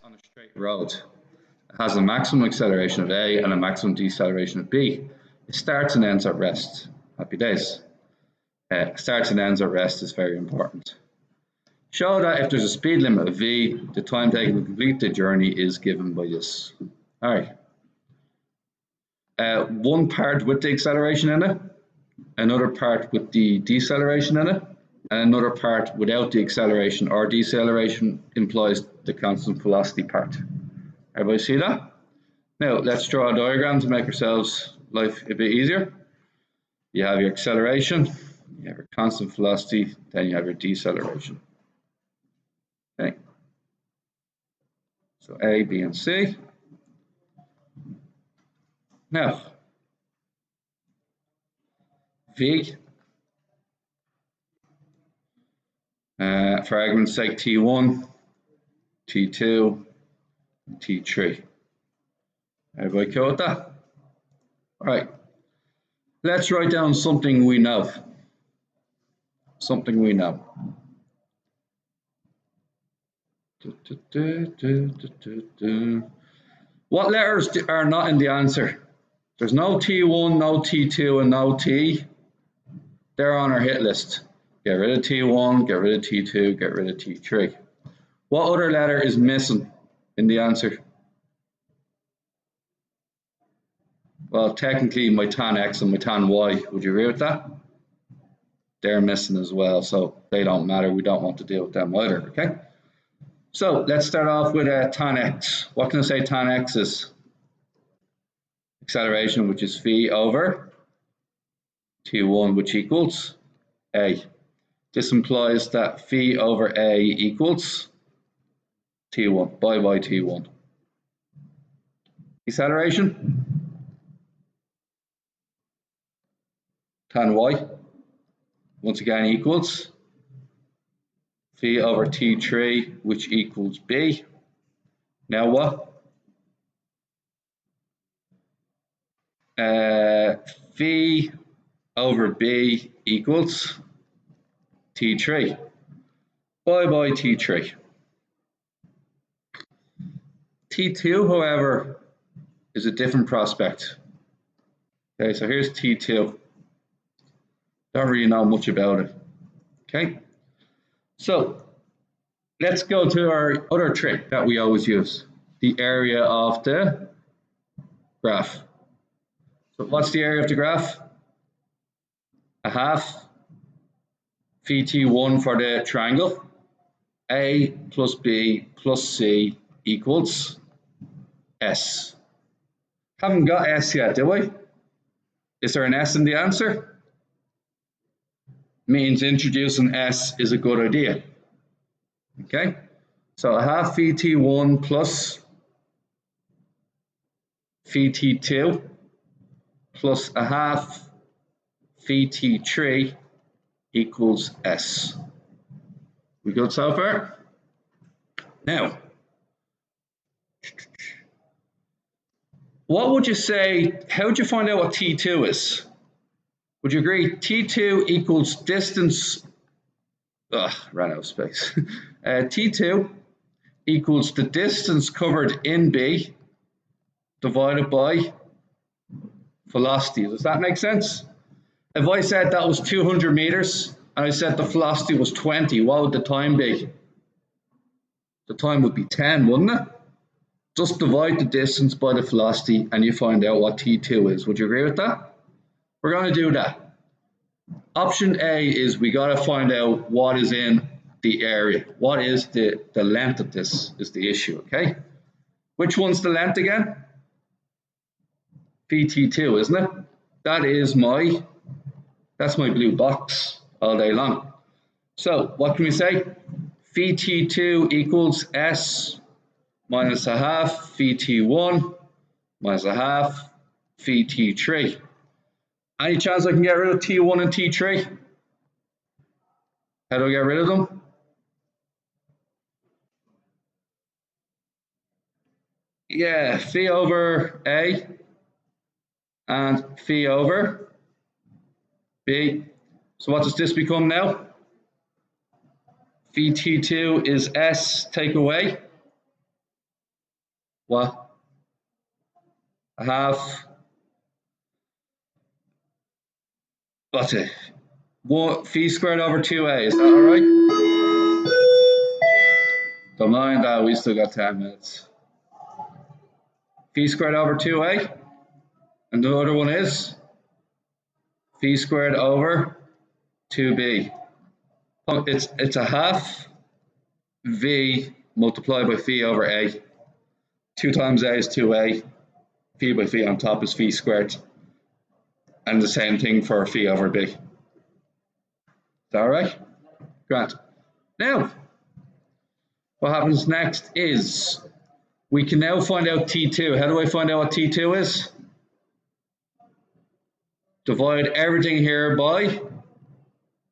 on a straight road. It has a maximum acceleration of A and a maximum deceleration of B. It starts and ends at rest. Happy days. Starts and ends at rest is very important. Show that if there's a speed limit of v, the time taken to complete the journey is given by this. All right. One part with the acceleration in it, another part with the deceleration in it, and another part without the acceleration or deceleration implies the constant velocity part. Everybody see that? Now let's draw a diagram to make ourselves life a bit easier. You have your acceleration, you have your constant velocity, then you have your deceleration. Okay. So A, B, and C. Now, V, for argument's sake, T1, T2, T3. Everybody cool with that? All right. Let's write down something we know. Something we know. What letters are not in the answer? There's no T1, no T2, and no T. They're on our hit list. Get rid of T1, get rid of T2, get rid of T3. What other letter is missing in the answer? Well, technically my tan X and my tan Y, would you agree with that? They're missing as well, so they don't matter. We don't want to deal with them either, okay? So let's start off with tan X. What can I say tan X is? Acceleration, which is v over T1, which equals A. This implies that v over A equals T1, by T1. Deceleration, tan Y, once again equals v over T3, which equals B. Now what? V over B equals T3, by T3. T2, however, is a different prospect. Okay, so here's T2. Don't really know much about it. Okay, so let's go to our other trick that we always use, the area of the graph. So what's the area of the graph? A half VT1 for the triangle. A plus B plus C equals S. Haven't got S yet, do we? Is there an S in the answer? Means introducing S is a good idea. Okay, so a half VT1 plus VT2 plus a half VT3 equals S. We good so far? Now, what would you say, how would you find out what T2 is? Would you agree T2 equals distance, ran out of space. T2 equals the distance covered in B divided by velocity. Does that make sense? If I said that was 200 meters and I said the velocity was 20, what would the time be? The time would be 10, wouldn't it? Just divide the distance by the velocity and you find out what T2 is. Would you agree with that? We're going to do that. Option A is we got to find out what is in the area. What is the length of this is the issue, okay? Which one's the length again? VT2, isn't it? That's my blue box all day long. So what can we say? VT2 equals S minus a half VT1 minus a half VT3. Any chance I can get rid of T1 and T3? How do I get rid of them? Yeah, phi over A and phi over B. So what does this become now? VT2 is S, take away what? A half. What's it? One phi squared over 2a. Is that all right? Don't mind that. We still got 10 minutes. Phi squared over 2a. And the other one is phi squared over 2b. It's a half v multiplied by phi over a. 2 times a is 2a. Phi by phi on top is phi squared. And the same thing for phi over b. Is that all right? Grant. Now, what happens next is we can now find out T2. How do I find out what T2 is? Divide everything here by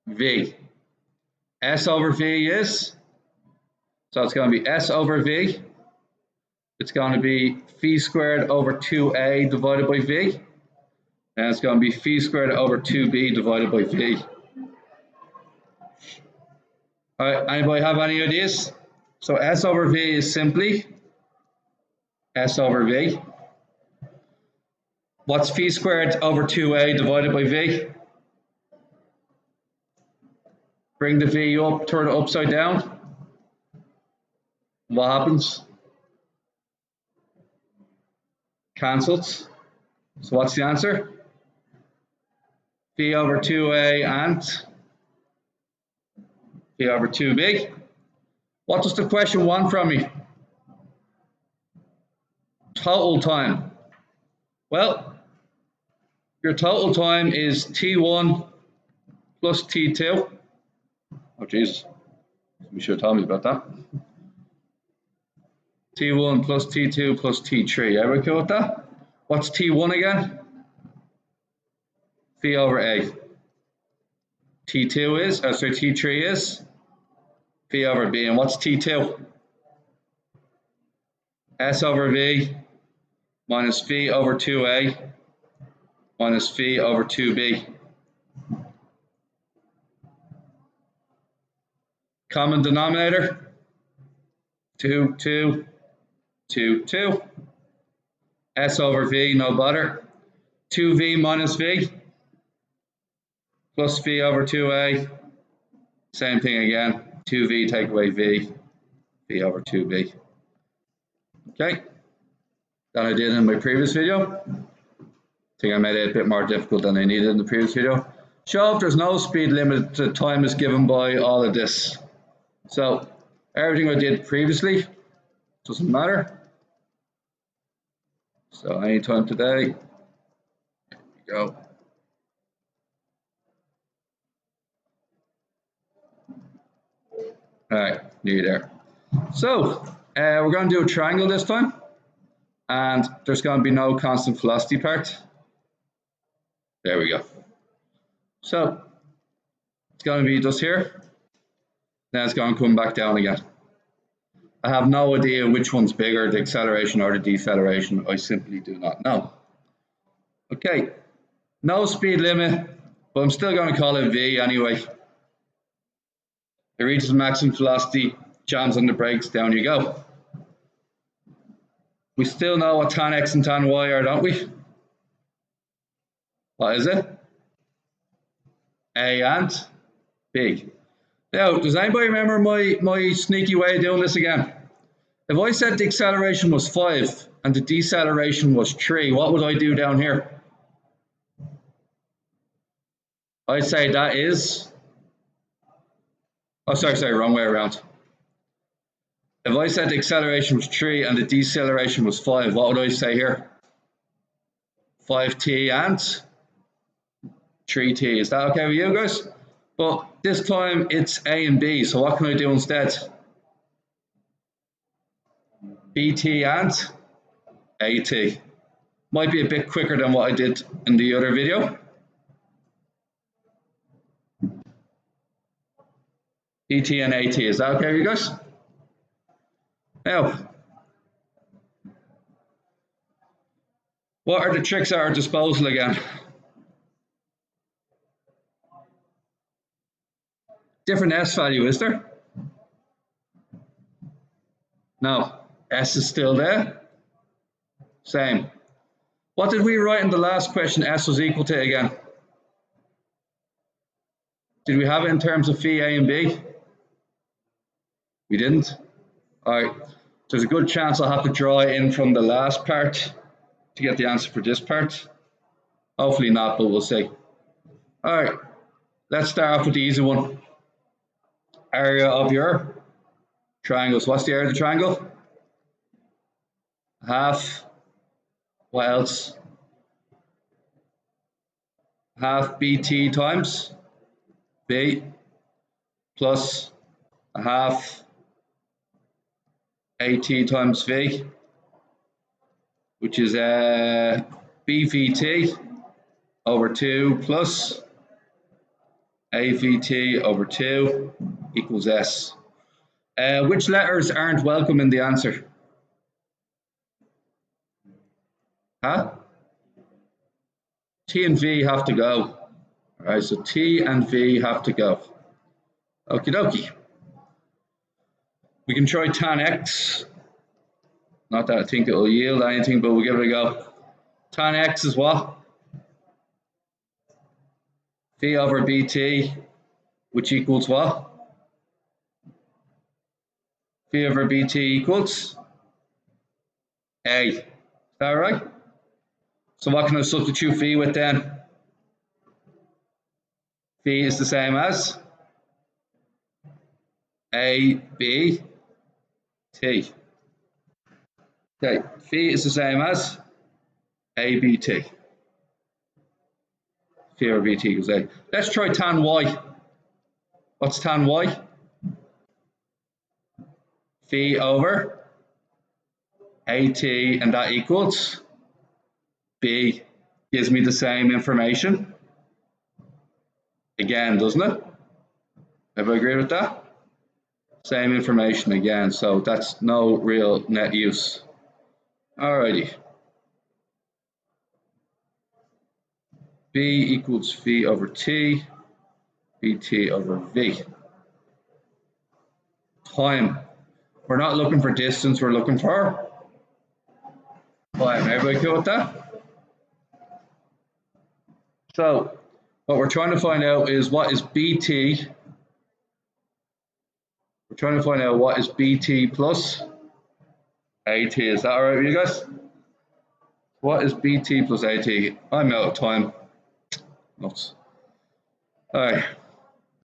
V. S over V is, so it's going to be S over V. It's going to be phi squared over 2a divided by V. And it's going to be phi squared over 2b divided by V. All right, anybody have any ideas? So S over V is simply S over V. What's phi squared over 2a divided by V? Bring the V up, turn it upside down. What happens? Cancels. So what's the answer? Phi over 2a and phi over 2b. What does the question want from me? Total time. Well, your total time is T1 plus T2. Oh, Jesus. You should have told me about that. T1 plus T2 plus T3. Everybody cool with that? What's T1 again? Phi over A. T2 is, T3 is phi over B. And what's T2? S over V minus phi over 2A minus phi over 2B. Common denominator? 2, 2, 2, 2. S over V, no bother. 2V minus V plus phi over 2A. Same thing again. 2V take away V, phi over 2B. Okay, that I did in my previous video. I think I made it a bit more difficult than I needed in the previous video. Show if there's no speed limit, the time is given by all of this. So everything I did previously doesn't matter. So anytime today, there we go. All right, nearly there. So we're going to do a triangle this time, and there's going to be no constant velocity part. There we go. So it's going to be just here. Then it's going to come back down again. I have no idea which one's bigger, the acceleration or the deceleration. I simply do not know. Okay, no speed limit, but I'm still going to call it V anyway. It reaches maximum velocity, jams on the brakes, down you go. We still know what tan X and tan Y are, don't we? What is it? A and B. Now, does anybody remember my sneaky way of doing this again? If I said the acceleration was 5 and the deceleration was 3, what would I do down here? I'd say that is... Oh, sorry, wrong way around. If I said the acceleration was 3 and the deceleration was 5, what would I say here? 5t and 3t. Is that okay with you guys? But this time it's A and B, so what can I do instead? BT and AT. Might be a bit quicker than what I did in the other video. BT and AT, is that okay with you guys? Now, what are the tricks at our disposal again? Different S value, is there? No, S is still there. Same. What did we write in the last question S was equal to again? Did we have it in terms of phi A and B? We didn't. All right. There's a good chance I'll have to draw it in from the last part to get the answer for this part. Hopefully not, but we'll see. All right. Let's start off with the easy one. Area of your triangles. What's the area of the triangle? Half. What else? Half BT times B plus a half AT times V, which is BVT over 2 plus AVT over 2 equals S. Which letters aren't welcome in the answer? Huh? T and V have to go. All right, so T and V have to go. Okie dokie. We can try tan X. Not that I think it will yield anything, but we'll give it a go. Tan X is what? V over BT, which equals what? V over BT equals A. Is that right? So what can I substitute V with then? V is the same as A, B, T. Okay, V is the same as A, B, T. V over BT equals A. Let's try tan Y. What's tan Y? V over AT, and that equals B. Gives me the same information. Again, doesn't it? Everybody agree with that? Same information again, so that's no real net use. Alrighty. B equals V over T, BT over V. Time. We're not looking for distance, we're looking for time. Everybody cool with that? So, what we're trying to find out is what is BT. We're trying to find out what is BT plus AT. Is that all right with you guys? What is BT plus AT? I'm out of time. Nuts. All right.